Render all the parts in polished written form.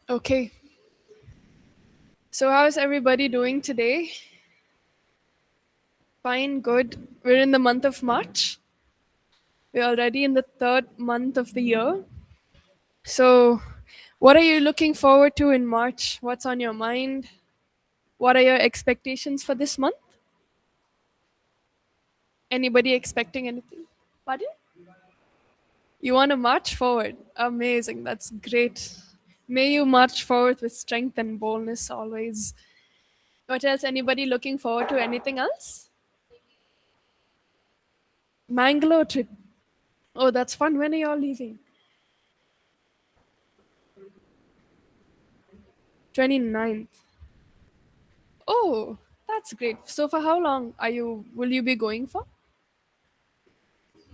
Okay. So, how's everybody doing today? Fine, good. We're in the month of March. We're already in the third month of the year. So, what are you looking forward to in March? What's on your mind? What are your expectations for this month? Anybody expecting anything? Pardon? You want to march forward. Amazing. That's great. May you march forward with strength and boldness always. What else? Anybody looking forward to anything else? Mangalore trip. Oh, that's fun. When are you all leaving? 29th. Oh, that's great. So for how long will you be going for?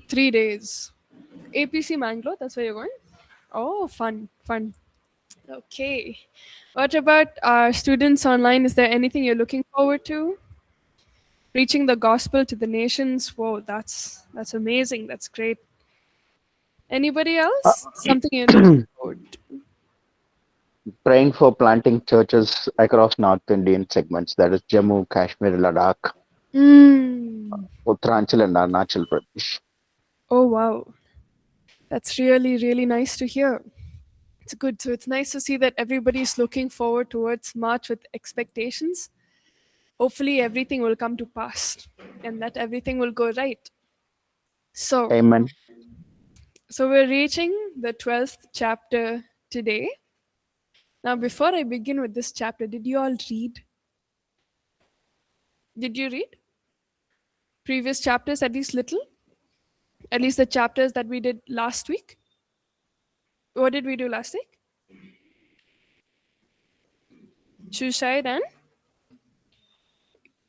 3 days. APC Mangalore, that's where you're going? Oh, fun, fun. Okay. What about our students online? Is there anything you're looking forward to? Preaching the gospel to the nations. Whoa, that's amazing. That's great. Anybody Uh, else? Something you're looking forward to? Praying for planting churches across North Indian segments, that is Jammu, Kashmir, Ladakh, Mm. Uttaranchal, and Arunachal Pradesh. Oh wow. That's really, really nice to hear. It's good. So it's nice to see that everybody's looking forward towards March with expectations. Hopefully, everything will come to pass and that everything will go right. So, Amen. so we're reaching the 12th chapter today. Now, before I begin with this chapter, did you all read? Did you read previous chapters at least little? At least the chapters that we did last week? What did we do last week? Suicide and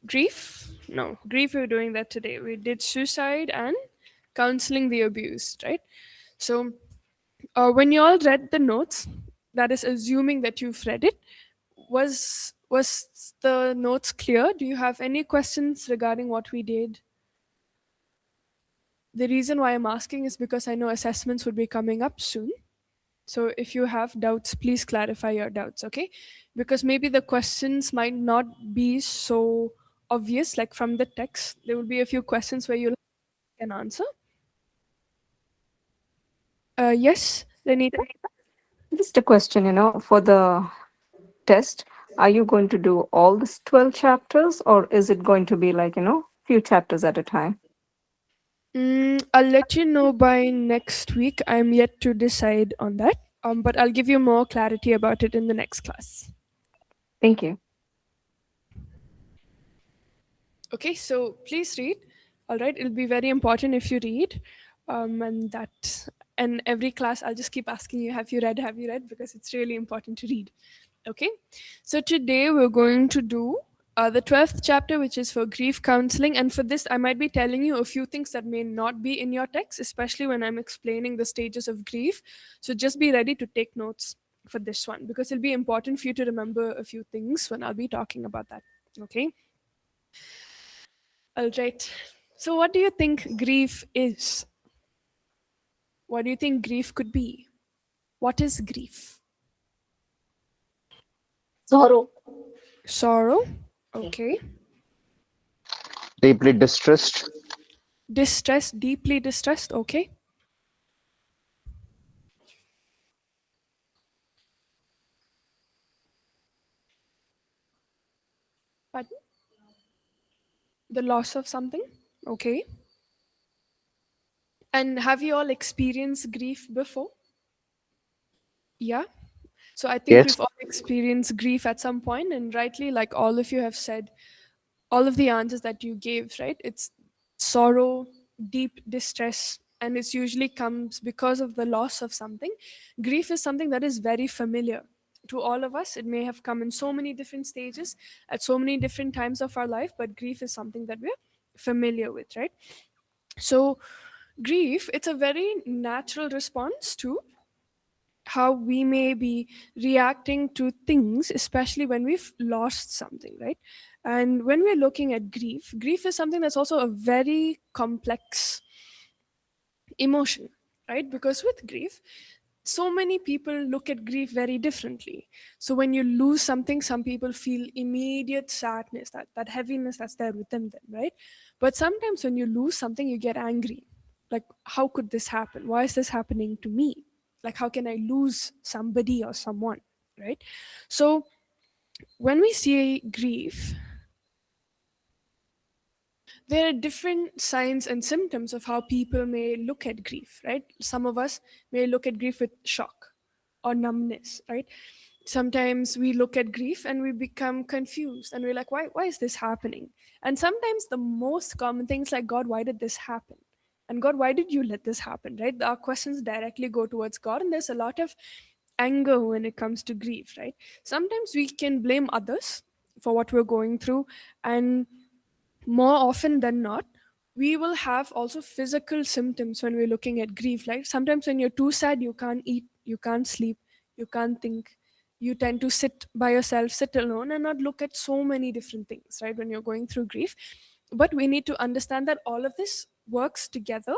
grief? No, grief, we're doing that today. We did suicide and counseling the abused, right? So, when you all read the notes, that is assuming that you've read it, was the notes clear? Do you have any questions regarding what we did? The reason why I'm asking is because I know assessments would be coming up soon. So if you have doubts, please clarify your doubts, okay? Because maybe the questions might not be so obvious, like from the text. There will be a few questions where you can answer. Yes, Renita? Just a question, for the test, are you going to do all this 12 chapters or is it going to be like, few chapters at a time? I'll let you know by next week. I'm yet to decide on that. But I'll give you more clarity about it in the next class. Thank you. Okay, so please read. All right, it'll be very important if you read. And every class, I'll just keep asking you, have you read? Have you read? Because it's really important to read. Okay, so today we're going to do the 12th chapter, which is for grief counseling. And for this, I might be telling you a few things that may not be in your text, especially when I'm explaining the stages of grief. So just be ready to take notes for this one because it'll be important for you to remember a few things when I'll be talking about that. Okay. All right. So, what do you think grief is? What do you think grief could be? What is grief? Sorrow. Sorrow. Okay. Deeply distressed, Distress, deeply distressed. Okay. Pardon? The loss of something. Okay. And have you all experienced grief before? Yeah. So I think yes, we've all experienced grief at some point, and rightly, like all of you have said, all of the answers that you gave, right? It's sorrow, deep distress, and it usually comes because of the loss of something. Grief is something that is very familiar to all of us. It may have come in so many different stages at so many different times of our life, but grief is something that we're familiar with, right? So, grief, it's a very natural response to how we may be reacting to things, especially when we've lost something, right? And when we're looking at grief, grief is something that's also a very complex emotion, right? Because with grief, so many people look at grief very differently. So when you lose something, some people feel immediate sadness, that heaviness that's there within them, right? But sometimes when you lose something, you get angry. Like, how could this happen? Why is this happening to me? Like, how can I lose somebody or someone, right? So when we see grief, there are different signs and symptoms of how people may look at grief, right? Some of us may look at grief with shock or numbness, right? Sometimes we look at grief and we become confused and we're like, why is this happening? And sometimes the most common things like, God, why did this happen? And God, why did you let this happen, right? Our questions directly go towards God, and there's a lot of anger when it comes to grief, right? Sometimes we can blame others for what we're going through, and more often than not, we will have also physical symptoms when we're looking at grief. Like sometimes when you're too sad, you can't eat, you can't sleep, you can't think. You tend to sit by yourself, sit alone, and not look at so many different things, right? When you're going through grief. But we need to understand that all of this works together,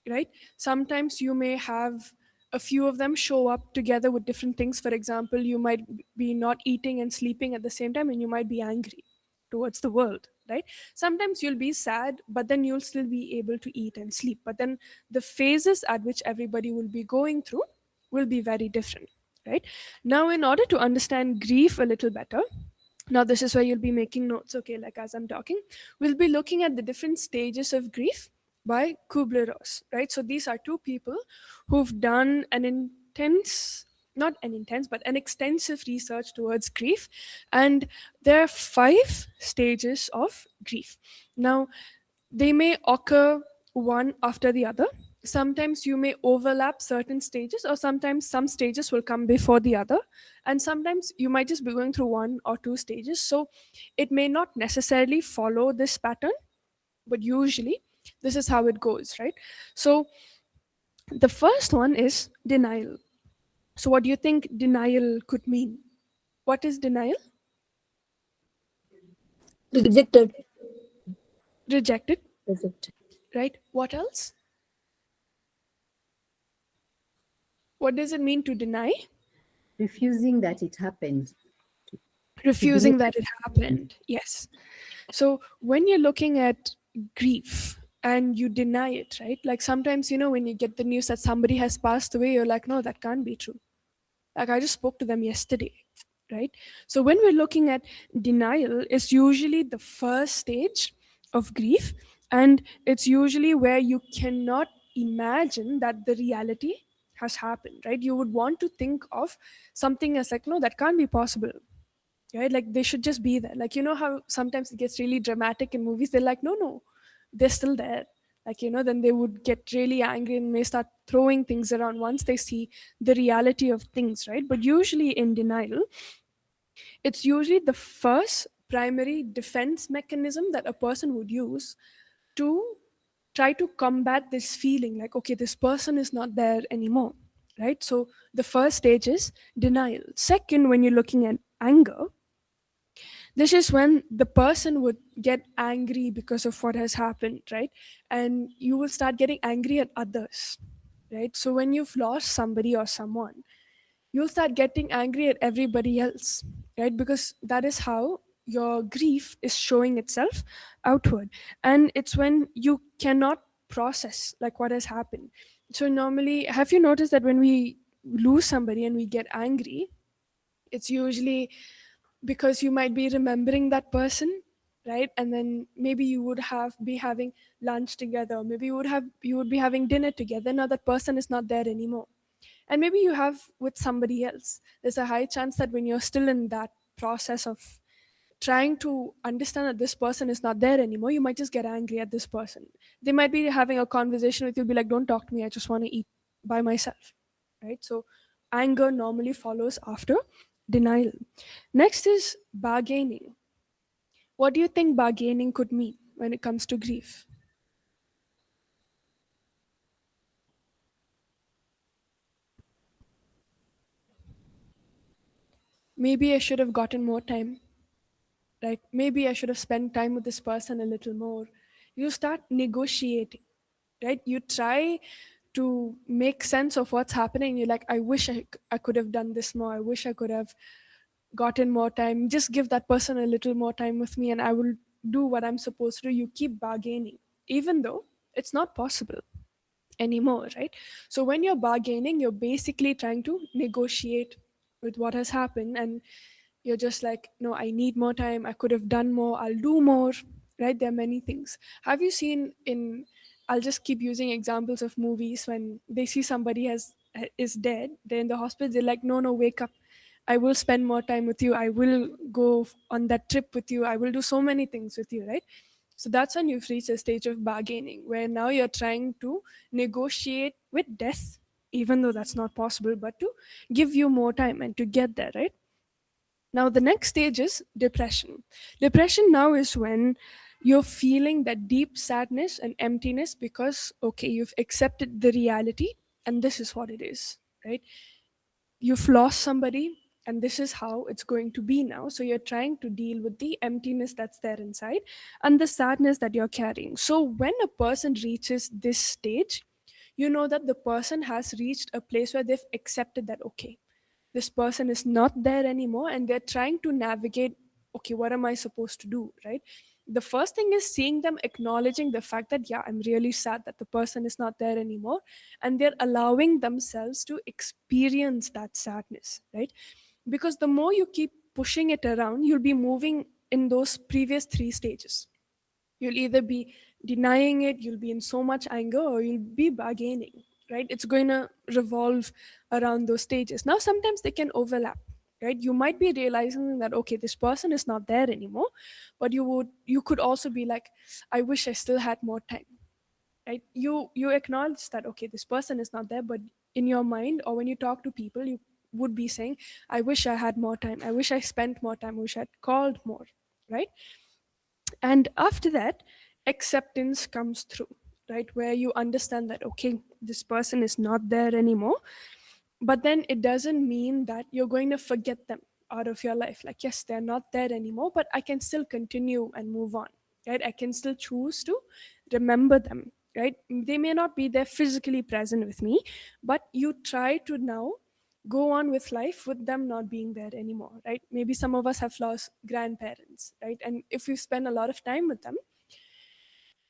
right? Sometimes you may have a few of them show up together with different things. For example, you might be not eating and sleeping at the same time, and you might be angry towards the world, right? Sometimes you'll be sad, but then you'll still be able to eat and sleep. But then the phases at which everybody will be going through will be very different, right? Now, in order to understand grief a little better, now this is where you'll be making notes, okay? Like as I'm talking, we'll be looking at the different stages of grief by Kubler-Ross, right? So these are two people who've done an intense, not an intense, but an extensive research towards grief. And there are 5 stages of grief. Now, they may occur one after the other. Sometimes you may overlap certain stages, or sometimes some stages will come before the other. And sometimes you might just be going through 1 or 2 stages. So it may not necessarily follow this pattern, but usually this is how it goes, right? So the first one is denial. So, what do you think denial could mean? What is denial? Rejected. Rejected, Rejected. right? What else? What does it mean to deny? Refusing that it happened. Refusing that it happened. Yes. So, when you're looking at grief and you deny it, right? Like sometimes, when you get the news that somebody has passed away, you're like, no, that can't be true. Like I just spoke to them yesterday, right? So when we're looking at denial, it's usually the first stage of grief, and it's usually where you cannot imagine that the reality has happened, right? You would want to think of something as like, no, that can't be possible, right? Like they should just be there. Like, how sometimes it gets really dramatic in movies. They're like, no, they're still there. Like, then they would get really angry and may start throwing things around once they see the reality of things, right? But usually in denial, it's usually the first primary defense mechanism that a person would use to try to combat this feeling like, okay, this person is not there anymore, right? So the first stage is denial. Second, when you're looking at anger, this is when the person would get angry because of what has happened, right? And you will start getting angry at others, right? So when you've lost somebody or someone, you'll start getting angry at everybody else, right? Because that is how your grief is showing itself outward. And it's when you cannot process like what has happened. So normally, have you noticed that when we lose somebody and we get angry, it's usually because you might be remembering that person, right? And then maybe you would be having lunch together, maybe you would be having dinner together. Now that person is not there anymore, and maybe you have with somebody else. There's a high chance that when you're still in that process of trying to understand that this person is not there anymore, you might just get angry at this person. They might be having a conversation with you, be like, don't talk to me, I just want to eat by myself, right? So anger normally follows after denial. Next is bargaining. What do you think bargaining could mean when it comes to grief? Maybe I should have gotten more time, right? Maybe I should have spent time with this person a little more. You start negotiating, right? You try to make sense of what's happening. You're like, I wish I could have done this more. I wish I could have gotten more time. Just give that person a little more time with me and I will do what I'm supposed to do. You keep bargaining, even though it's not possible anymore, right? So when you're bargaining, you're basically trying to negotiate with what has happened, and you're just like, no, I need more time, I could have done more, I'll do more, right? There are many things. Have you seen in, I'll just keep using examples of movies, when they see somebody is dead, they're in the hospital, they're like, no, no, wake up, I will spend more time with you, I will go on that trip with you, I will do so many things with you, right? So that's when you've reached a stage of bargaining, where now you're trying to negotiate with death, even though that's not possible, but to give you more time and to get there, right? Now, the next stage is depression. Depression now is when you're feeling that deep sadness and emptiness because, okay, you've accepted the reality and this is what it is, right? You've lost somebody and this is how it's going to be now. So you're trying to deal with the emptiness that's there inside and the sadness that you're carrying. So when a person reaches this stage, you know that the person has reached a place where they've accepted that, okay, this person is not there anymore and they're trying to navigate, okay, what am I supposed to do, right? The first thing is seeing them acknowledging the fact that, yeah, I'm really sad that the person is not there anymore, and they're allowing themselves to experience that sadness, right? Because the more you keep pushing it around, you'll be moving in those previous three stages. You'll either be denying it, you'll be in so much anger, or you'll be bargaining, right? It's going to revolve around those stages. Now, sometimes they can overlap, right? You might be realizing that, okay, this person is not there anymore, but you could also be like, I wish I still had more time, right? You acknowledge that, okay, this person is not there, but in your mind, or when you talk to people, you would be saying, I wish I had more time, I wish I spent more time, I wish I'd called more, right? And after that, acceptance comes through, right? Where you understand that, okay, this person is not there anymore. But then it doesn't mean that you're going to forget them out of your life. Like, yes, they're not there anymore, but I can still continue and move on, right? I can still choose to remember them, right? They may not be there physically present with me, but you try to now go on with life with them not being there anymore, right? Maybe some of us have lost grandparents, right? And if we spend a lot of time with them,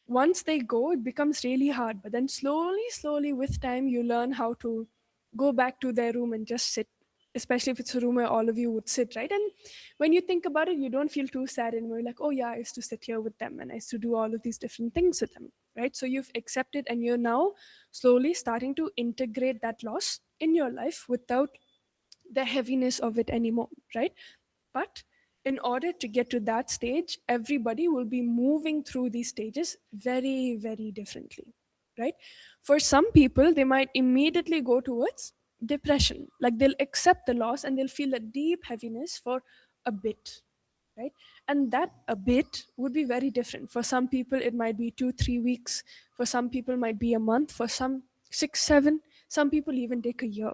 once they go, it becomes really hard. But then slowly with time, you learn how to go back to their room and just sit, especially if it's a room where all of you would sit, right? And when you think about it, you don't feel too sad anymore. You're like, oh yeah, I used to sit here with them and I used to do all of these different things with them, right? So you've accepted and you're now slowly starting to integrate that loss in your life without the heaviness of it anymore, right? But in order to get to that stage, everybody will be moving through these stages very, very differently, right? For some people, they might immediately go towards depression. Like they'll accept the loss and they'll feel a deep heaviness for a bit, right? And that a bit would be very different. For some people, it might be 2, 3 weeks. For some people, it might be a month. For some, 6, 7. Some people even take a year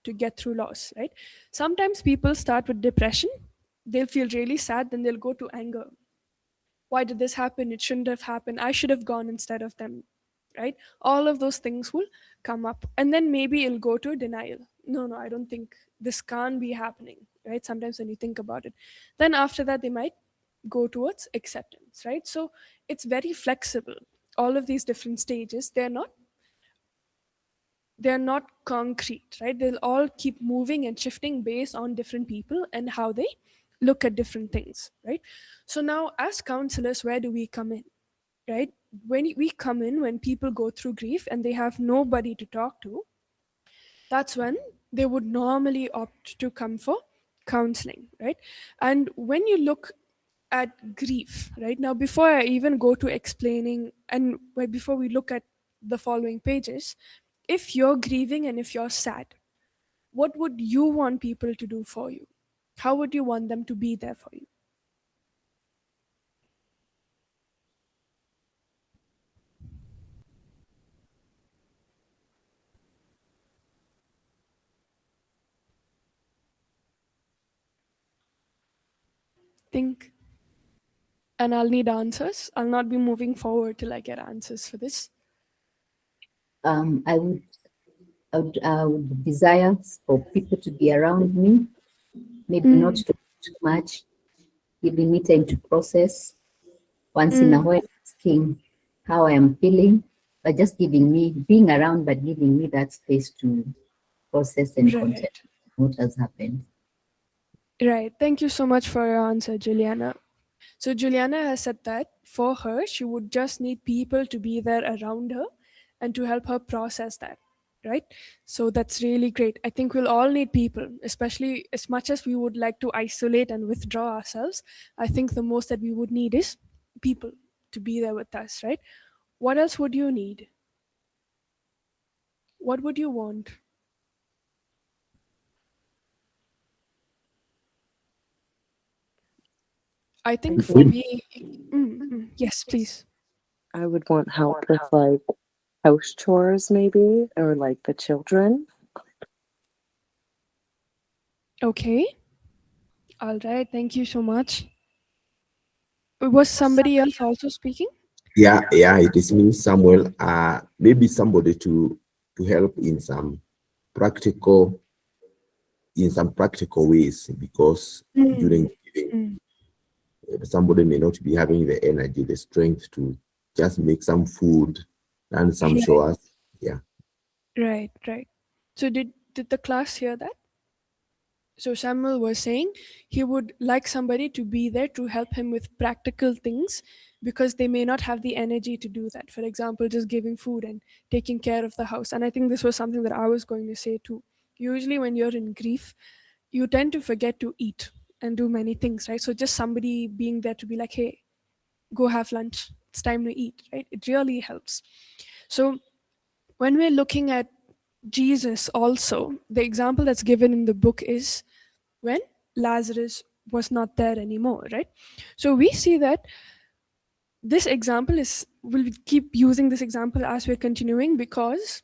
to get through loss, right? Sometimes people start with depression, they'll feel really sad, then they'll go to anger. Why did this happen? It shouldn't have happened. I should have gone instead of them, right? All of those things will come up. And then maybe it'll go to denial. No, no, I don't think this can't be happening, right? Sometimes when you think about it. Then after that, they might go towards acceptance, right? So it's very flexible. All of these different stages, they're not concrete, right? They'll all keep moving and shifting based on different people and how they look at different things, right? So now, as counselors, where do we come in, right? When we come in, when people go through grief and they have nobody to talk to, that's when they would normally opt to come for counseling, right? And when you look at grief, right now, before I even go to explaining and before we look at the following pages, if you're grieving and if you're sad, what would you want people to do for you? How would you want them to be there for you? Think. And I'll need answers. I'll not be moving forward till I get answers for this. I would desire for people to be around me, maybe not too much, giving me time to process. Once in a while, asking how I am feeling, but just being around, but giving me that space to process and contemplate Right. what has happened. Right. Thank you so much for your answer, Juliana. So Juliana has said that for her, she would just need people to be there around her and to help her process that. Right. So that's really great. I think we'll all need people, especially as much as we would like to isolate and withdraw ourselves. I think the most that we would need is people to be there with us, right? What else would you need? What would you want? I think for would me, yes, please. I would want help with like house chores maybe, or like the children. Okay. All right. Thank you so much. Was somebody else also speaking? Yeah, it is me, Samuel. Maybe somebody to help practical in some practical ways, because during giving, somebody may not be having the energy, the strength to just make some food and some Right, chores. Yeah. right, right. So did the class hear that? So Samuel was saying he would like somebody to be there to help him with practical things because they may not have the energy to do that. For example, just giving food and taking care of the house. And I think this was something that I was going to say too. Usually when you're in grief, you tend to forget to eat and do many things, right? So just somebody being there to be like, hey, go have lunch. It's time to eat, right? It really helps. So when we're looking at Jesus also, the example that's given in the book is when Lazarus was not there anymore, right? So we see that this example is, we'll keep using this example as we're continuing because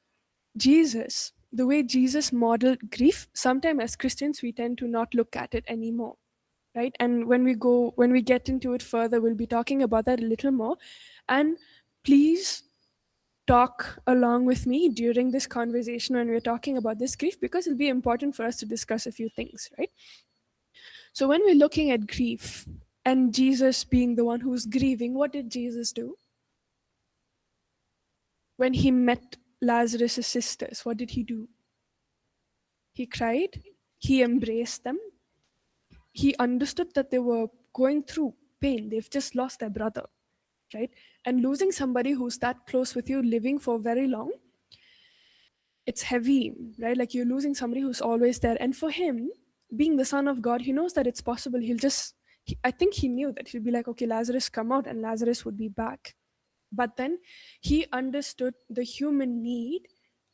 Jesus, the way Jesus modeled grief, sometimes as Christians, we tend to not look at it anymore, right? And when we get into it further, we'll be talking about that a little more. And please talk along with me during this conversation when we're talking about this grief because it'll be important for us to discuss a few things, right? So when we're looking at grief and Jesus being the one who's grieving, what did Jesus do? When he met Lazarus' sisters, what did he do? He cried, he embraced them, he understood that they were going through pain. They've just lost their brother, right? And losing somebody who's that close with you, living for very long, it's heavy, right? Like you're losing somebody who's always there. And for him, being the son of God, he knows that it's possible. I think he knew that he'll be like, okay, Lazarus come out and Lazarus would be back. But then he understood the human need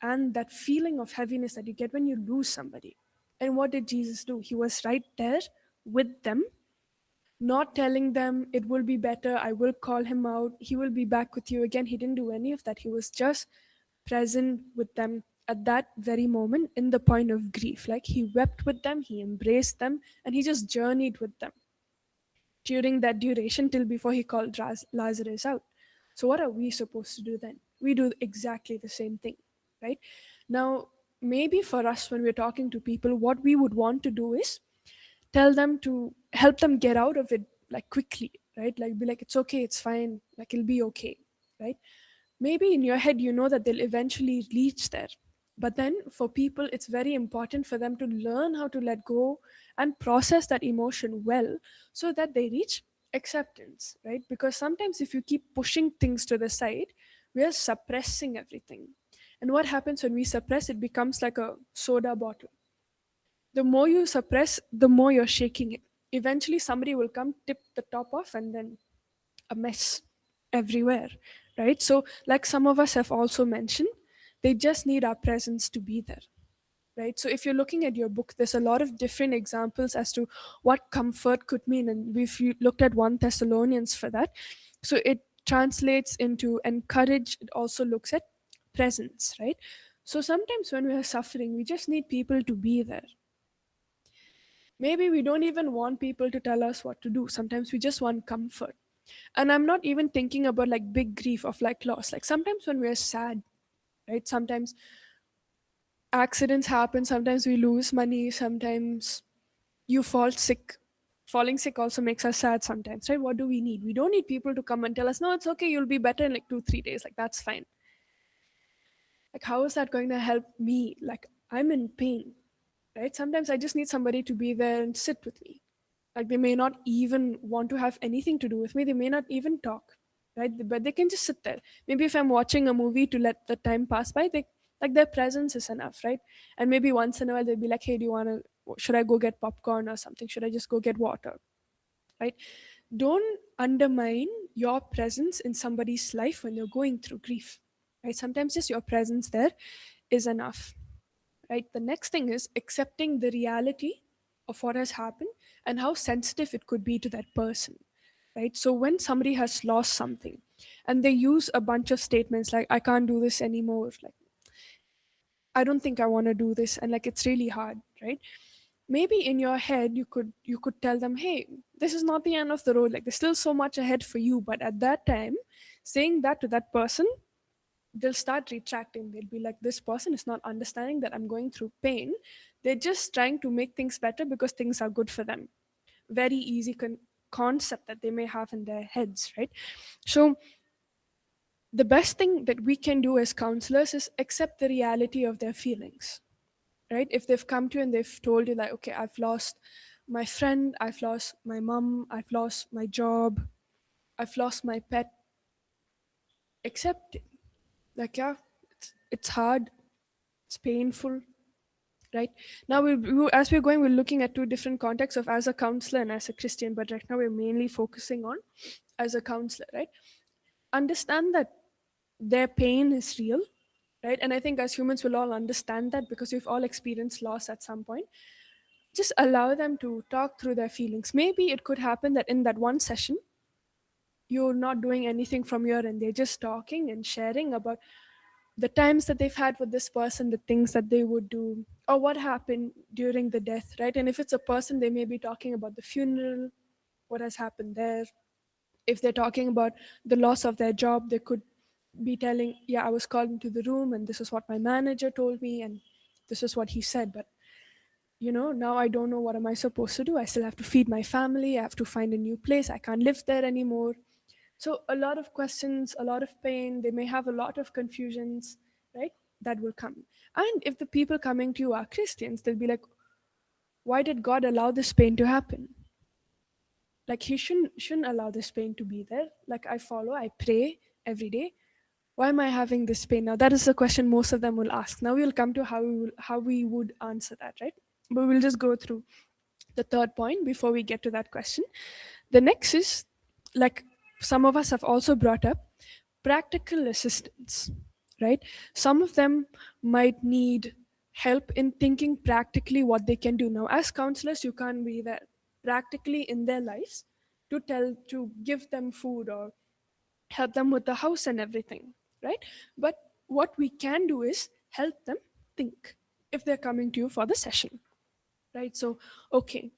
and that feeling of heaviness that you get when you lose somebody. And what did Jesus do? He was right there with them, not telling them it will be better, I will call him out, he will be back with you again. He didn't do any of that. He was just present with them at that very moment in the point of grief. Like he wept with them, he embraced them, and he just journeyed with them during that duration till before he called Lazarus out. So, what are we supposed to do then? We do exactly the same thing, right? Now, maybe for us, when we're talking to people, what we would want to do is tell them to help them get out of it like quickly, right? Like, be like, it's okay, it's fine, like, it'll be okay, right? Maybe in your head you know that they'll eventually reach there, but then for people it's very important for them to learn how to let go and process that emotion well so that they reach acceptance, right? Because sometimes if you keep pushing things to the side, we are suppressing everything. And what happens when we suppress, it becomes like a soda bottle. The more you suppress, the more you're shaking it. Eventually somebody will come, tip the top off, and then a mess everywhere, right? So, like some of us have also mentioned, they just need our presence to be there, right? So, if you're looking at your book, there's a lot of different examples as to what comfort could mean, and we've looked at 1 Thessalonians for that. So, it translates into encourage, it also looks at presence, right? So, sometimes when we are suffering, we just need people to be there. Maybe we don't even want people to tell us what to do. Sometimes we just want comfort. And I'm not even thinking about like big grief of like loss. Like sometimes when we're sad, right? Sometimes accidents happen, sometimes we lose money, sometimes you fall sick. Falling sick also makes us sad sometimes, right? What do we need? We don't need people to come and tell us, no, it's okay, you'll be better in like 2 3 days, like that's fine. Like how is that going to help me? Like I'm in pain, right? Sometimes I just need somebody to be there and sit with me. Like they may not even want to have anything to do with me, they may not even talk, right? But they can just sit there. Maybe if I'm watching a movie to let the time pass by, they like their presence is enough, right? And maybe once in a while they'll be like, hey, do you want to, should I go get popcorn or something, should I just go get water, right? Don't undermine your presence in somebody's life when you're going through grief, right? Sometimes just your presence there is enough, right? The next thing is accepting the reality of what has happened and how sensitive it could be to that person, right? So when somebody has lost something and they use a bunch of statements like, I can't do this anymore, like, I don't think I want to do this, and like it's really hard, right? Maybe in your head you could tell them, hey, this is not the end of the road, like there's still so much ahead for you. But at that time, saying that to that person, they'll start retracting. They'll be like, this person is not understanding that I'm going through pain. They're just trying to make things better because things are good for them. Very easy concept that they may have in their heads, right? So the best thing that we can do as counselors is accept the reality of their feelings, right? If they've come to you and they've told you like, okay, I've lost my friend, I've lost my mom, I've lost my job, I've lost my pet, accept it. Like, yeah, it's hard, it's painful, right? Now as we're going, we're looking at two different contexts of as a counselor and as a Christian, but right now we're mainly focusing on as a counselor, right? Understand that their pain is real, right? And I think as humans we'll all understand that because we've all experienced loss at some point. Just allow them to talk through their feelings. Maybe it could happen that in that one session you're not doing anything from your end, they're just talking and sharing about the times that they've had with this person, the things that they would do, or what happened during the death, right? And if it's a person, they may be talking about the funeral, what has happened there. If they're talking about the loss of their job, they could be telling, yeah, I was called into the room and this is what my manager told me and this is what he said, but now I don't know, what am I supposed to do? I still have to feed my family, I have to find a new place, I can't live there anymore. So a lot of questions, a lot of pain, they may have a lot of confusions, right? That will come. And if the people coming to you are Christians, they'll be like, why did God allow this pain to happen? Like he shouldn't allow this pain to be there. Like I pray every day. Why am I having this pain? Now that is the question most of them will ask. Now we'll come to how we would answer that, right? But we'll just go through the third point before we get to that question. The next is, like some of us have also brought up, practical assistance, right? Some of them might need help in thinking practically what they can do. Now as counselors, you can't be there practically in their lives to give them food or help them with the house and everything, right? But what we can do is help them think if they're coming to you for the session, right? So okay,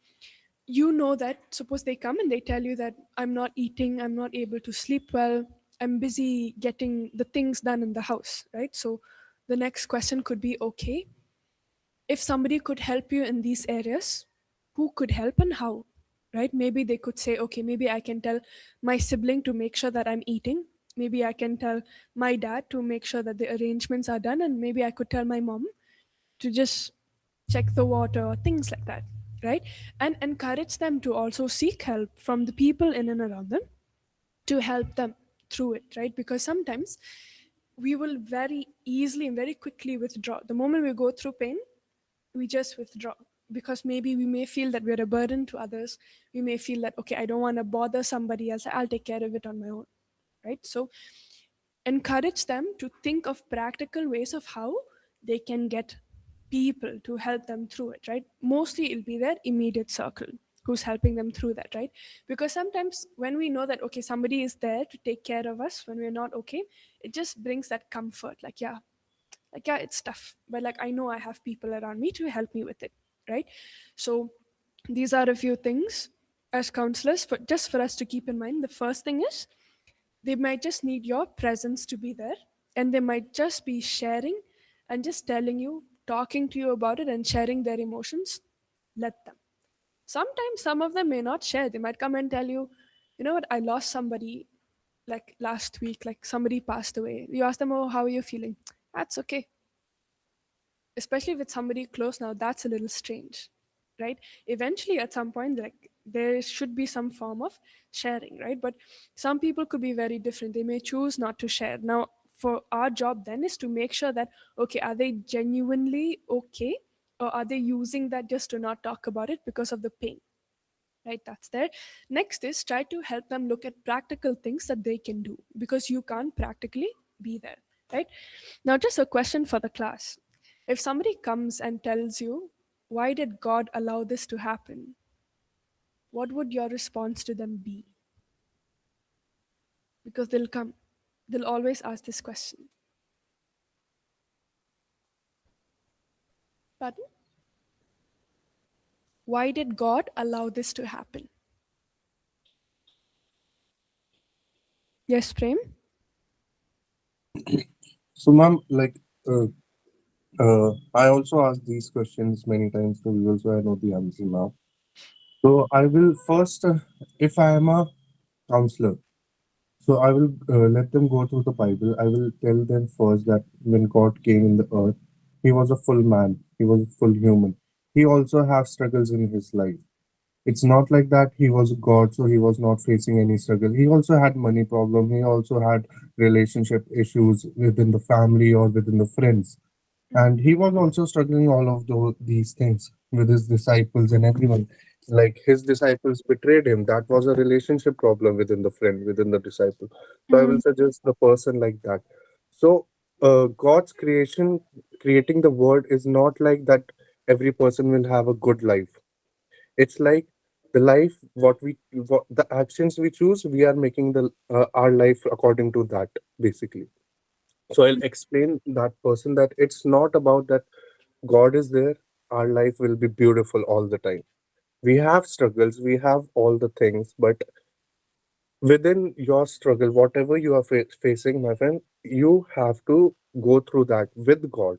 that suppose they come and they tell you that I'm not eating, I'm not able to sleep well, I'm busy getting the things done in the house, right? So the next question could be, okay, if somebody could help you in these areas, who could help and how, right? Maybe they could say, okay, maybe I can tell my sibling to make sure that I'm eating, maybe I can tell my dad to make sure that the arrangements are done, and maybe I could tell my mom to just check the water or things like that, right? And encourage them to also seek help from the people in and around them to help them through it, right? Because sometimes we will very easily and very quickly withdraw. The moment we go through pain, we just withdraw because maybe we may feel that we're a burden to others. We may feel that, okay, I don't want to bother somebody else, I'll take care of it on my own, right? So encourage them to think of practical ways of how they can get people to help them through it, right? Mostly it'll be their immediate circle who's helping them through that, right? Because sometimes when we know that, okay, somebody is there to take care of us when we're not okay, it just brings that comfort. Like, yeah, it's tough, but like I know I have people around me to help me with it, right? So these are a few things as counselors for us to keep in mind. The first thing is they might just need your presence to be there and they might just be sharing and just telling you, talking to you about it and sharing their emotions. Let them. Sometimes some of them may not share. They might come and tell you, you know what, I lost somebody like last week, like somebody passed away. You ask them, oh, how are you feeling? That's okay. Especially with somebody close now, that's a little strange, right? Eventually, at some point, like there should be some form of sharing, right? But some people could be very different. They may choose not to share. Now, for our job then is to make sure that, okay, are they genuinely okay? Or are they using that just to not talk about it because of the pain? Right, that's there. Next is try to help them look at practical things that they can do because you can't practically be there, right? Now, just a question for the class. If somebody comes and tells you, why did God allow this to happen? What would your response to them be? Because they'll always ask this question. Pardon? Why did God allow this to happen? Yes, Prem? So, ma'am, I also asked these questions many times to viewers, so I know the answer now. So, I will first, if I am a counselor, so I will let them go through the Bible. I will tell them first that when God came in the earth, he was a full man, he was a full human. He also had struggles in his life. It's not like that he was God, so he was not facing any struggle. He also had money problem. He also had relationship issues within the family or within the friends. And he was also struggling all of these things with his disciples and everyone. Like his disciples betrayed him. That was a relationship problem within the friend, within the disciple. So I will suggest the person like that. So God's creating the world is not like that every person will have a good life. It's like the life what the actions we choose, we are making the our life according to that, basically. So I'll explain that person that it's not about that God is there, our life will be beautiful all the time. We have struggles, we have all the things, but within your struggle, whatever you are facing, my friend, you have to go through that with God.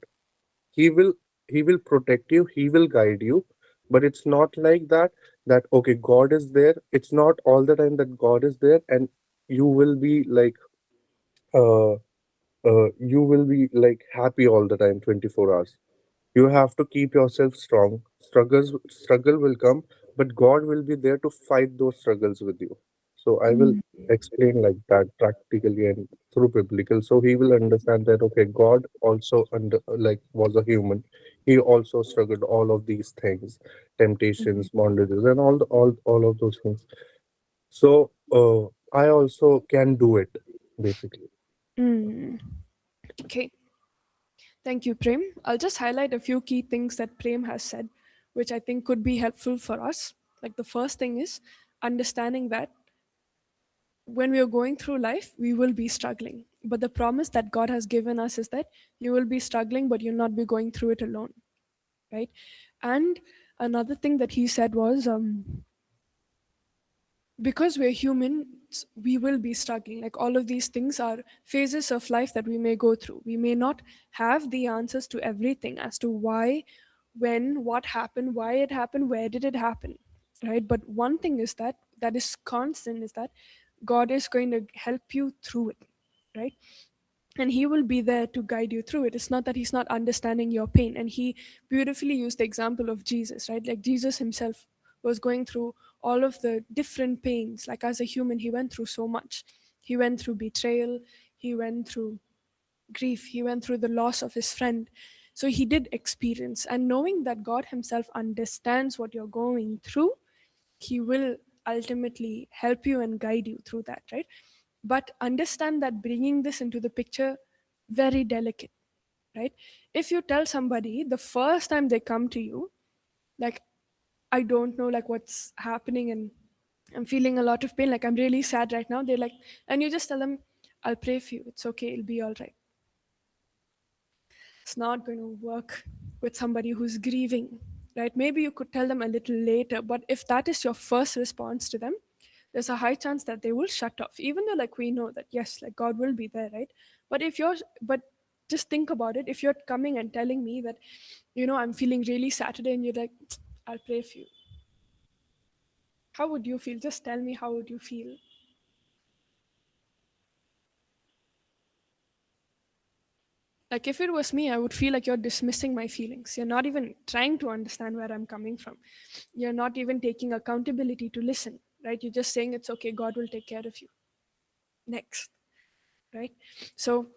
He will he will protect you, he will guide you, but it's not like that, that okay, God is there. It's not all the time that God is there and you will be like uh you will be like happy all the time 24 hours. You have to keep yourself strong. Struggle will come, but God will be there to fight those struggles with you. So I will explain like that practically and through biblical. So he will understand that okay, God also was a human. He also struggled all of these things, temptations, bondages, and all of those things. So I also can do it, basically. Okay. Thank you, Prem. I'll just highlight a few key things that Prem has said, which I think could be helpful for us. Like the first thing is understanding that when we are going through life, we will be struggling. But the promise that God has given us is that you will be struggling, but you'll not be going through it alone, right? And another thing that he said was because we're humans, we will be struggling. Like all of these things are phases of life that we may go through. We may not have the answers to everything as to why, when, what happened, why it happened, where did it happen, right? But one thing is that is constant is that God is going to help you through it, right? And he will be there to guide you through it. It's not that he's not understanding your pain. And he beautifully used the example of Jesus, right? Like Jesus himself was going through all of the different pains. Like as a human, he went through so much. He went through betrayal, he went through grief, he went through the loss of his friend. So he did experience, and knowing that God himself understands what you're going through, he will ultimately help you and guide you through that, right? But understand that bringing this into the picture, very delicate, right? If you tell somebody the first time they come to you, like, I don't know like what's happening and I'm feeling a lot of pain, like I'm really sad right now, they're like, and you just tell them, I'll pray for you, it's okay, it'll be all right. It's not going to work with somebody who's grieving, right? Maybe you could tell them a little later, but if that is your first response to them, there's a high chance that they will shut off, even though like we know that yes, like God will be there, right? But but just think about it. If you're coming and telling me that, I'm feeling really sad today, and you're like, I'll pray for you. How would you feel? Just tell me, how would you feel? Like, if it was me, I would feel like you're dismissing my feelings. You're not even trying to understand where I'm coming from. You're not even taking accountability to listen, right? You're just saying it's okay, God will take care of you. Next, right? So,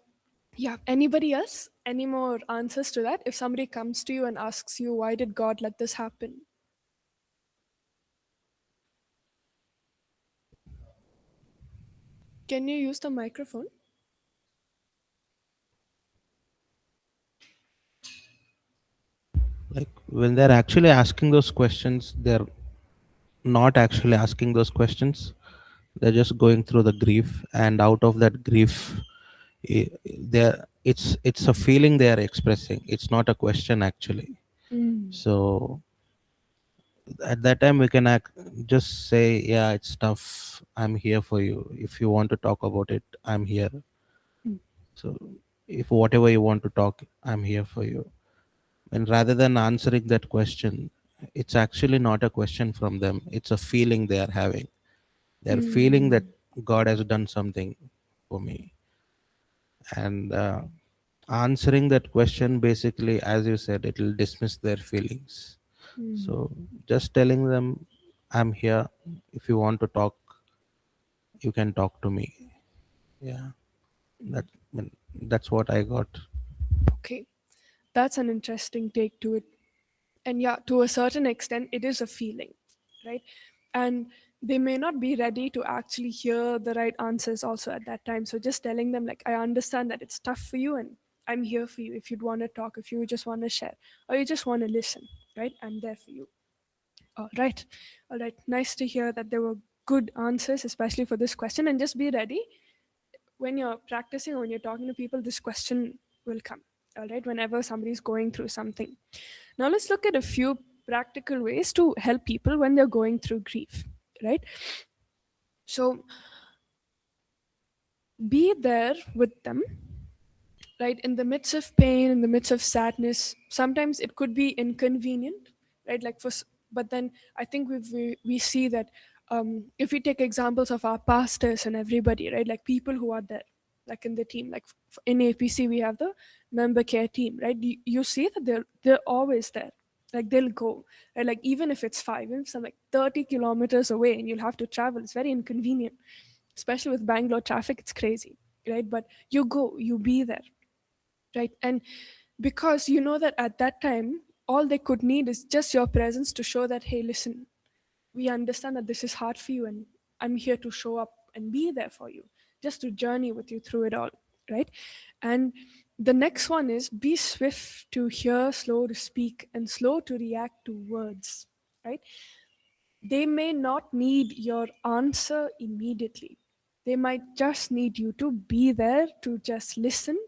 yeah, anybody else? Any more answers to that? If somebody comes to you and asks you, why did God let this happen? Can you use the microphone? Like when they're actually asking those questions, they're not actually asking those questions. They're just going through the grief, and out of that grief, it's a feeling they are expressing. It's not a question actually. So at that time we can just say, yeah, it's tough, I'm here for you. If you want to talk about it, I'm here. So if whatever you want to talk, I'm here for you. And rather than answering that question, it's actually not a question from them, it's a feeling they are having. They're feeling that God has done something for me. And answering that question, basically, as you said, it will dismiss their feelings. So just telling them, I'm here. If you want to talk, you can talk to me. Yeah, that's what I got. Okay, that's an interesting take to it. And yeah, to a certain extent, it is a feeling, right? And they may not be ready to actually hear the right answers also at that time. So just telling them, like, I understand that it's tough for you, and I'm here for you if you'd want to talk, if you just want to share, or you just want to listen, right? I'm there for you. All right. All right. Nice to hear that there were good answers, especially for this question. And just be ready when you're practicing or when you're talking to people, this question will come. All right. Whenever somebody's going through something. Now let's look at a few practical ways to help people when they're going through grief, right? So be there with them, right? In the midst of pain, in the midst of sadness, sometimes it could be inconvenient, right? But then I think we see that if we take examples of our pastors and everybody, right? Like people who are there, like in the team, like in APC, we have the member care team, right? You see that they're always there. Like they'll go, right? Like even if it's if some like 30 kilometers away and you'll have to travel, it's very inconvenient, especially with Bangalore traffic. It's crazy, right? But you go, you be there, right? And because you know that at that time all they could need is just your presence to show that, hey, listen, we understand that this is hard for you, and I'm here to show up and be there for you, just to journey with you through it all, right? And the next one is be swift to hear, slow to speak, and slow to react to words, right? They may not need your answer immediately. They might just need you to be there, to just listen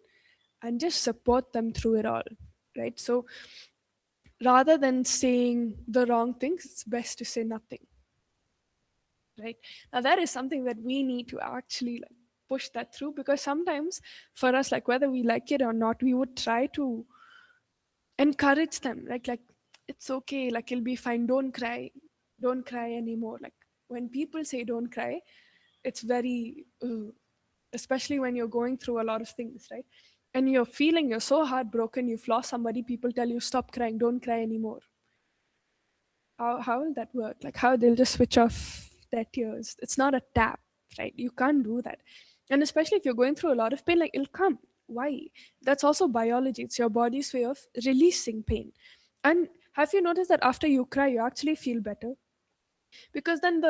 and just support them through it all, right? So rather than saying the wrong things, it's best to say nothing, right? Now that is something that we need to actually like push that through, because sometimes for us, like whether we like it or not, we would try to encourage them, like it's okay, like it'll be fine, don't cry anymore. Like when people say don't cry, it's very especially when you're going through a lot of things, right? And you're so heartbroken, you've lost somebody, people tell you stop crying, don't cry anymore. How will that work? Like how they'll just switch off their tears? It's not a tap, right? You can't do that. And especially if you're going through a lot of pain, like it'll come. Why? That's also biology. It's your body's way of releasing pain. And have you noticed that after you cry, you actually feel better? Because then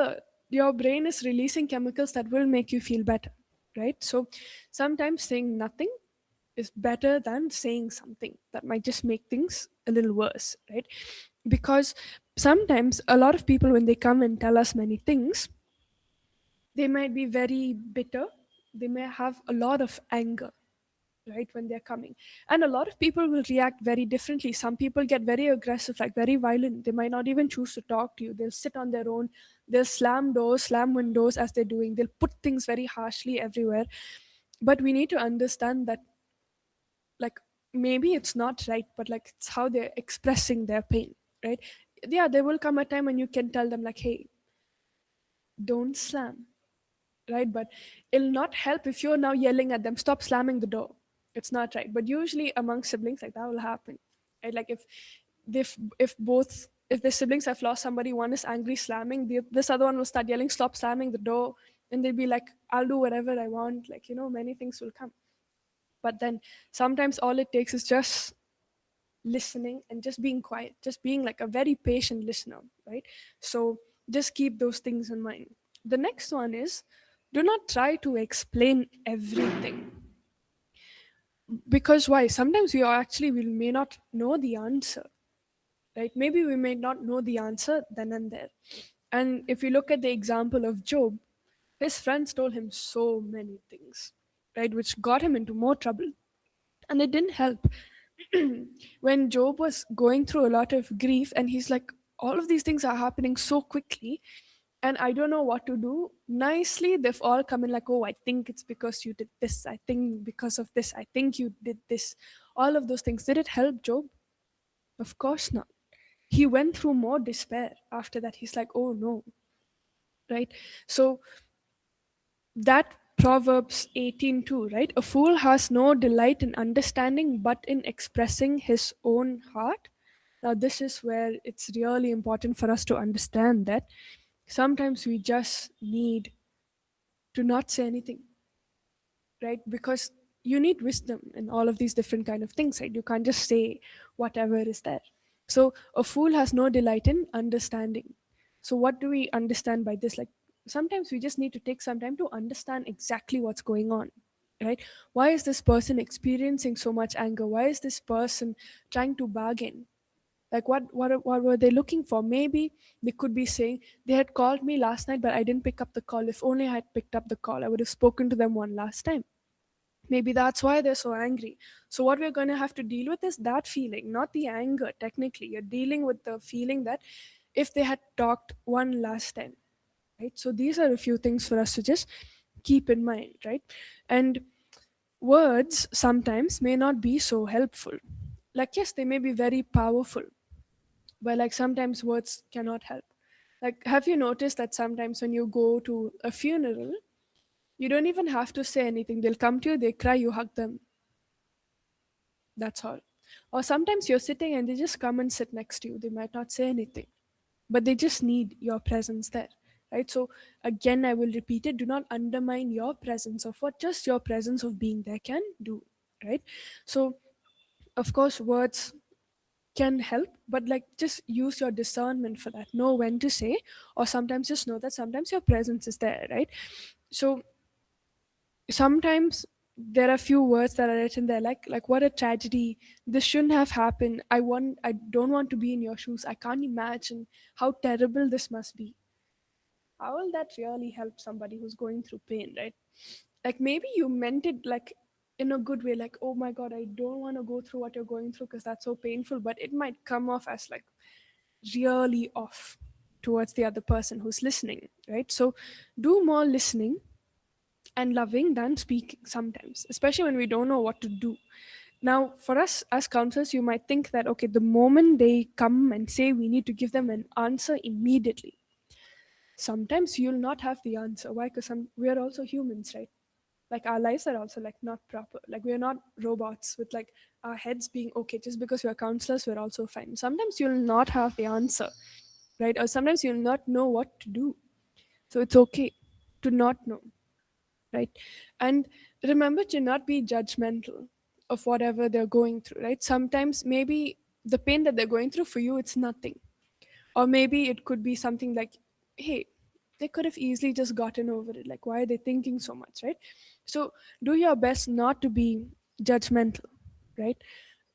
your brain is releasing chemicals that will make you feel better, right? So sometimes saying nothing is better than saying something that might just make things a little worse, right? Because sometimes a lot of people, when they come and tell us many things, they might be very bitter, they may have a lot of anger, right, when they're coming. And a lot of people will react very differently. Some people get very aggressive, like very violent. They might not even choose to talk to you. They'll sit on their own, they'll slam doors, slam windows as they're doing, they'll put things very harshly everywhere. But we need to understand that, like, maybe it's not right, but like it's how they're expressing their pain, right? Yeah, there will come a time when you can tell them like, hey, don't slam, right? But it'll not help if you're now yelling at them, stop slamming the door. It's not right. But usually among siblings, like that will happen, right? Like if the siblings have lost somebody, one is angry slamming, this other one will start yelling, stop slamming the door, and they'll be like, I'll do whatever I want, like, many things will come. But then sometimes all it takes is just listening and just being quiet, just being like a very patient listener, right? So just keep those things in mind. The next one is, do not try to explain everything. Because why? Sometimes we may not know the answer, right? Maybe we may not know the answer then and there. And if you look at the example of Job, his friends told him so many things, right, which got him into more trouble. And it didn't help. When Job was going through a lot of grief, and he's like, all of these things are happening so quickly, and I don't know what to do. Nicely, they've all come in like, oh, I think it's because you did this. I think because of this. I think you did this. All of those things. Did it help Job? Of course not. He went through more despair after that. He's like, oh no, right? So that Proverbs 18:2, right? A fool has no delight in understanding, but in expressing his own heart. Now, this is where it's really important for us to understand that sometimes we just need to not say anything, right? Because you need wisdom in all of these different kind of things, right? You can't just say whatever is there. So a fool has no delight in understanding. So what do we understand by this? Like, sometimes we just need to take some time to understand exactly what's going on, right? Why is this person experiencing so much anger? Why is this person trying to bargain? Like, what were they looking for? Maybe they could be saying, they had called me last night, but I didn't pick up the call. If only I had picked up the call, I would have spoken to them one last time. Maybe that's why they're so angry. So what we're going to have to deal with is that feeling, not the anger. Technically, you're dealing with the feeling that if they had talked one last time, right? So these are a few things for us to just keep in mind, right? And words sometimes may not be so helpful. Like, yes, they may be very powerful, but like sometimes words cannot help. Like, have you noticed that sometimes when you go to a funeral, you don't even have to say anything? They'll come to you, they cry, you hug them. That's all. Or sometimes you're sitting and they just come and sit next to you. They might not say anything, but they just need your presence there, right? So again, I will repeat it, do not undermine your presence of what just your presence of being there can do, right? So of course words can help, but like just use your discernment for that. Know when to say, or sometimes just know that sometimes your presence is there, right? So sometimes there are few words that are written there, like what a tragedy, this shouldn't have happened, I don't want to be in your shoes, I can't imagine how terrible this must be. How will that really help somebody who's going through pain, right? Like, maybe you meant it like in a good way, like, oh my god, I don't want to go through what you're going through because that's so painful, but it might come off as like really off towards the other person who's listening, right? So do more listening and loving than speaking sometimes, especially when we don't know what to do. Now, for us as counselors, you might think that, okay, the moment they come and say, we need to give them an answer immediately. Sometimes you'll not have the answer. Why? Because we are also humans, right? Like, our lives are also like not proper. Like, we are not robots with like our heads being okay. Just because we are counselors, we're also fine. Sometimes you'll not have the answer, right? Or sometimes you'll not know what to do. So it's okay to not know, right? And remember to not be judgmental of whatever they're going through, right? Sometimes maybe the pain that they're going through, for you it's nothing. Or maybe it could be something like, hey, they could have easily just gotten over it, like, why are they thinking so much, right? So do your best not to be judgmental, right?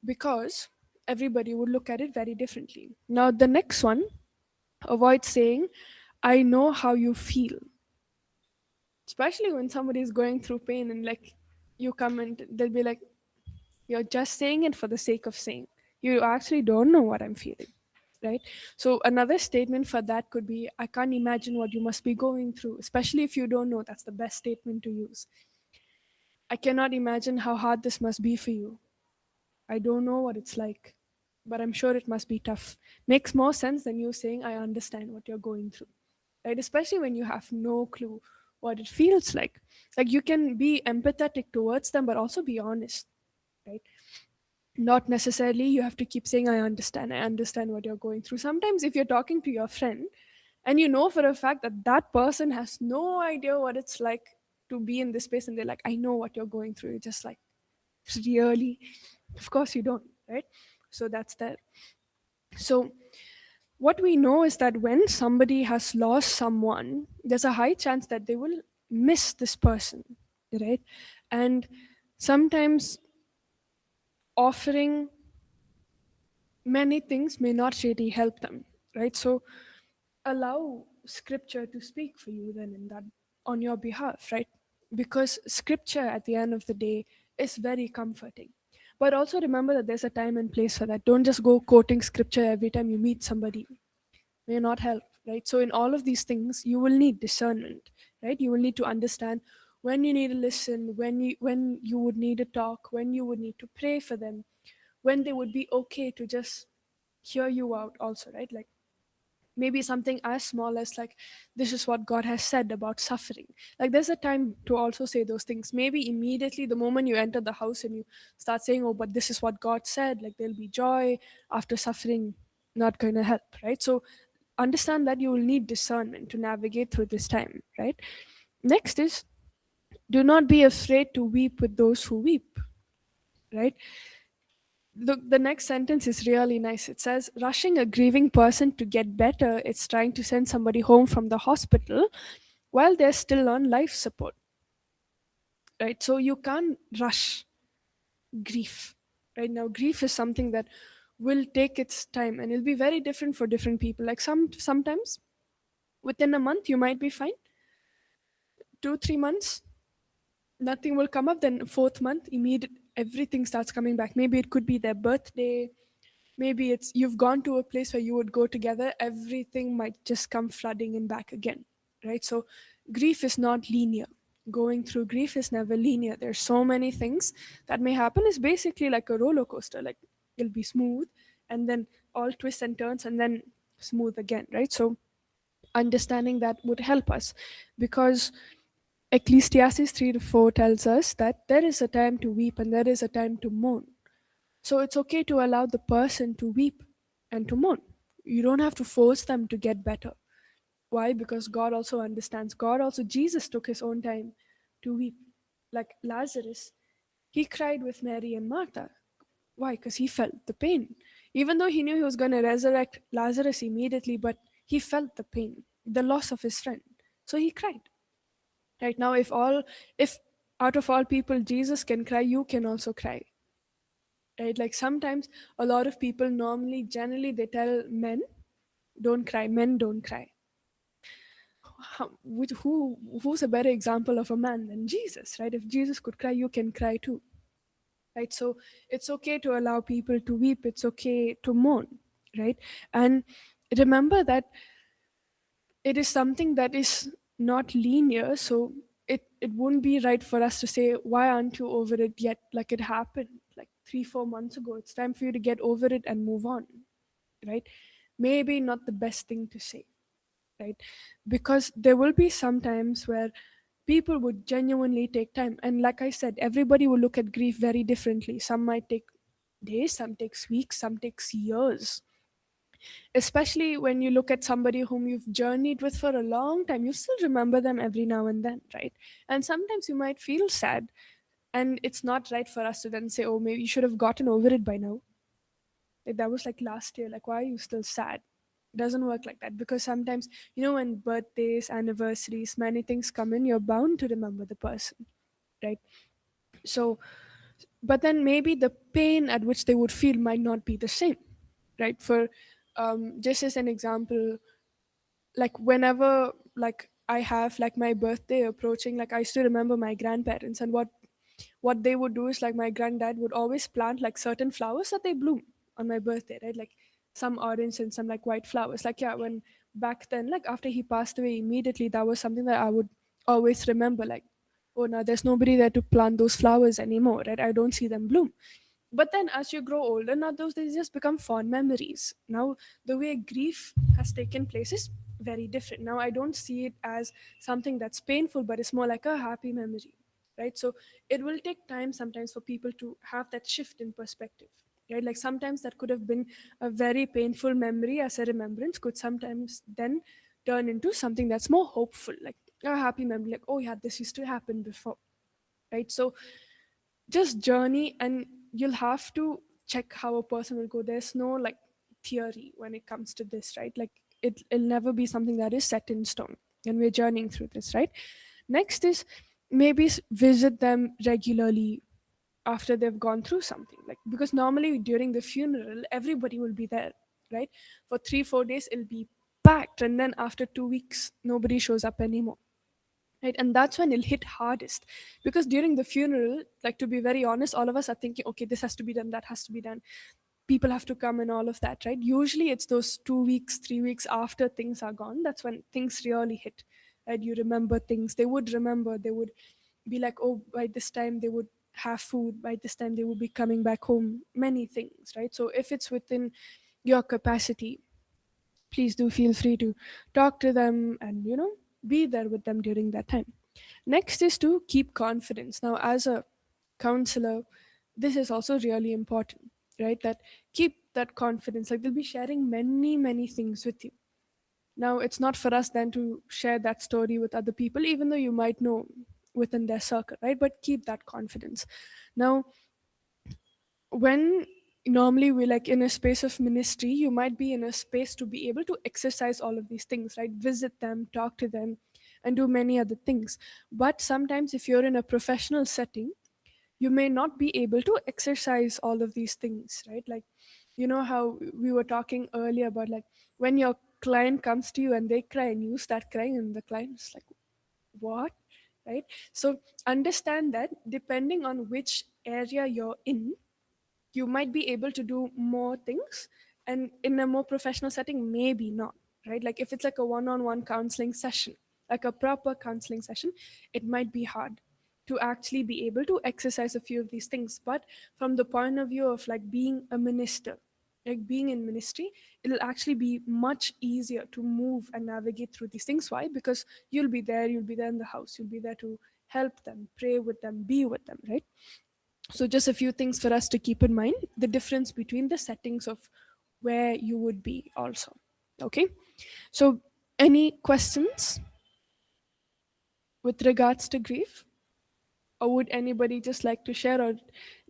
Because everybody would look at it very differently. Now the next one, avoid saying, I know how you feel. Especially when somebody is going through pain and like you come and they'll be like, you're just saying it for the sake of saying, you actually don't know what I'm feeling, right? So another statement for that could be, I can't imagine what you must be going through, especially if you don't know. That's the best statement to use. I cannot imagine how hard this must be for you. I don't know what it's like, but I'm sure it must be tough. Makes more sense than you saying, I understand what you're going through, right? Especially when you have no clue what it feels like. Like, you can be empathetic towards them, but also be honest, right? Not necessarily you have to keep saying, I understand what you're going through. Sometimes, if you're talking to your friend and you know for a fact that that person has no idea what it's like to be in this space, and they're like, I know what you're going through, you're just like, really? Of course you don't, right? So that's that. So what we know is that when somebody has lost someone, there's a high chance that they will miss this person, right? And sometimes offering many things may not really help them, right? So allow scripture to speak for you then in that, on your behalf, right? Because scripture at the end of the day is very comforting. But also remember that there's a time and place for that. Don't just go quoting scripture every time you meet somebody. May not help, right? So in all of these things, you will need discernment, right? You will need to understand when you need to listen, when you would need to talk, when you would need to pray for them, when they would be okay to just hear you out also, right? Like, maybe something as small as like, this is what God has said about suffering. Like, there's a time to also say those things. Maybe immediately the moment you enter the house and you start saying, oh, but this is what God said, like there'll be joy after suffering, not going to help, right? So understand that you will need discernment to navigate through this time, right? Next is, do not be afraid to weep with those who weep, right? The next sentence is really nice. It says, rushing a grieving person to get better, it's trying to send somebody home from the hospital while they're still on life support, right? So you can't rush grief, right? Now, grief is something that will take its time, and it'll be very different for different people. Like, sometimes within a month you might be fine, 2-3 months nothing will come up, then fourth month immediate everything starts coming back. Maybe it could be their birthday, maybe it's you've gone to a place where you would go together, everything might just come flooding in back again, right? So grief is not linear. Going through grief is never linear. There's so many things that may happen. It's basically like a roller coaster. Like, it'll be smooth and then all twists and turns and then smooth again, right? So understanding that would help us, because Ecclesiastes 3-4 tells us that there is a time to weep and there is a time to mourn. So it's okay to allow the person to weep and to mourn. You don't have to force them to get better. Why? Because God also understands. Jesus took his own time to weep. Like Lazarus, he cried with Mary and Martha. Why? Because he felt the pain. Even though he knew he was going to resurrect Lazarus immediately, but he felt the pain, the loss of his friend. So he cried. Right now, if out of all people Jesus can cry, you can also cry. Right? Like, sometimes a lot of people generally they tell men, don't cry, men don't cry. Who's a better example of a man than Jesus, right? If Jesus could cry, you can cry too. Right? So it's okay to allow people to weep, it's okay to mourn, right? And remember that it is something that is not linear, so it wouldn't be right for us to say, why aren't you over it yet? Like, it happened like 3-4 months ago. It's time for you to get over it and move on, right? Maybe not the best thing to say, right? Because there will be some times where people would genuinely take time, and like I said, everybody will look at grief very differently. Some might take days, some takes weeks, some takes years. Especially when you look at somebody whom you've journeyed with for a long time, you still remember them every now and then, right? And sometimes you might feel sad, and it's not right for us to then say, oh, maybe you should have gotten over it by now. Like, that was like last year, like, why are you still sad? It doesn't work like that, because sometimes, when birthdays, anniversaries, many things come in, you're bound to remember the person, right? So, but then maybe the pain at which they would feel might not be the same, right? For just as an example, like, whenever like I have like my birthday approaching, like, I still remember my grandparents, and what they would do is, like, my granddad would always plant like certain flowers that they bloom on my birthday, right? Like, some orange and some like white flowers. Like, yeah, when back then, like, after he passed away immediately, that was something that I would always remember. Like, oh, now there's nobody there to plant those flowers anymore, right? I don't see them bloom. But then as you grow older, now those days just become fond memories. Now the way grief has taken place is very different. Now I don't see it as something that's painful, but it's more like a happy memory, right? So it will take time sometimes for people to have that shift in perspective, right? Like sometimes that could have been a very painful memory as a remembrance, could sometimes then turn into something that's more hopeful, like a happy memory, like, oh yeah, this used to happen before, right? So just journey, and you'll have to check how a person will go. There's no like theory when it comes to this, right? Like it'll never be something that is set in stone, and we're journeying through this, right? Next is maybe visit them regularly after they've gone through something, like, because normally during the funeral everybody will be there, right? For 3-4 days it'll be packed, and then after 2 weeks nobody shows up anymore, right? And that's when it'll hit hardest, because during the funeral, like, to be very honest, all of us are thinking, okay, this has to be done, that has to be done, people have to come and all of that, right? Usually it's those 2 weeks, 3 weeks after things are gone, that's when things really hit, right? You remember things, they would remember, they would be like, oh, by this time they would have food, by this time they would be coming back home, many things, right? So if it's within your capacity, please do feel free to talk to them and, be there with them during that time. Next is to keep confidence. Now, as a counselor, this is also really important, right? That keep that confidence. Like, they'll be sharing many, many things with you. Now, it's not for us then to share that story with other people, even though you might know within their circle, right? But keep that confidence. Now, when normally we're like in a space of ministry, you might be in a space to be able to exercise all of these things, right? Visit them, talk to them, and do many other things. But sometimes if you're in a professional setting, you may not be able to exercise all of these things, right? Like, you know how we were talking earlier about, like, when your client comes to you and they cry and you start crying and the client's like, what, right? So understand that depending on which area you're in, you might be able to do more things, and in a more professional setting maybe not, right? Like if it's like a one-on-one counseling session, like a proper counseling session, it might be hard to actually be able to exercise a few of these things. But from the point of view of like being a minister, like being in ministry, it'll actually be much easier to move and navigate through these things. Why? Because you'll be there in the house, you'll be there to help them, pray with them, be with them, right? So just a few things for us to keep in mind, the difference between the settings of where you would be also. Okay, so any questions with regards to grief, or would anybody just like to share, or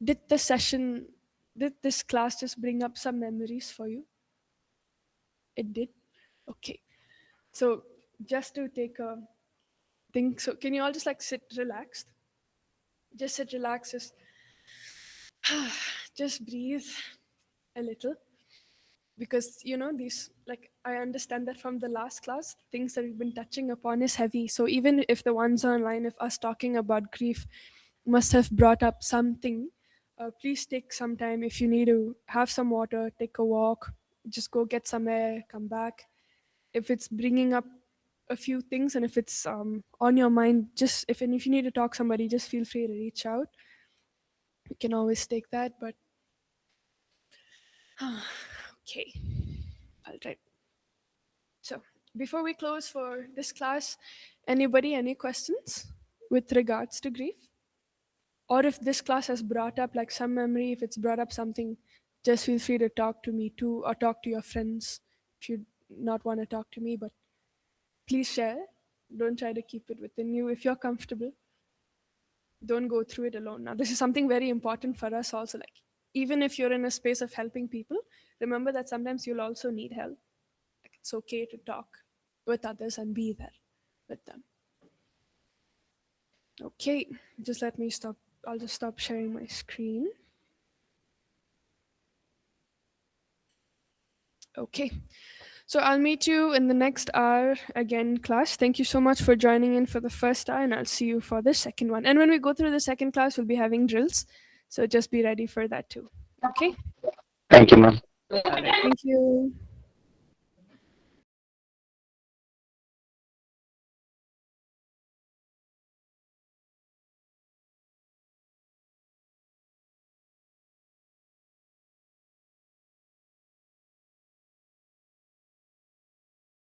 did this class just bring up some memories for you? It did. Okay, so just to take a think, so can you all just like sit relaxed, just sit relaxed, just breathe a little, because these, like, I understand that from the last class, things that we've been touching upon is heavy. So even if the ones online, if us talking about grief must have brought up something, please take some time. If you need to have some water, take a walk, just go get some air, come back. If it's bringing up a few things, and if it's on your mind, just if you need to talk to somebody, just feel free to reach out. You can always take that. But okay, all right. So before we close for this class, any questions with regards to grief? Or if this class has brought up like some memory, if it's brought up something, just feel free to talk to me too, or talk to your friends if you not want to talk to me, but please share. Don't try to keep it within you. If you're comfortable, don't go through it alone. Now, this is something very important for us also. Like, even if you're in a space of helping people, remember that sometimes you'll also need help. Like, it's okay to talk with others and be there with them. Okay, just let me stop. I'll just stop sharing my screen. Okay, so I'll meet you in the next hour again, class. Thank you so much for joining in for the first hour, and I'll see you for the second one. And when we go through the second class, we'll be having drills, so just be ready for that too. Okay? Thank you, ma'am. All right, thank you.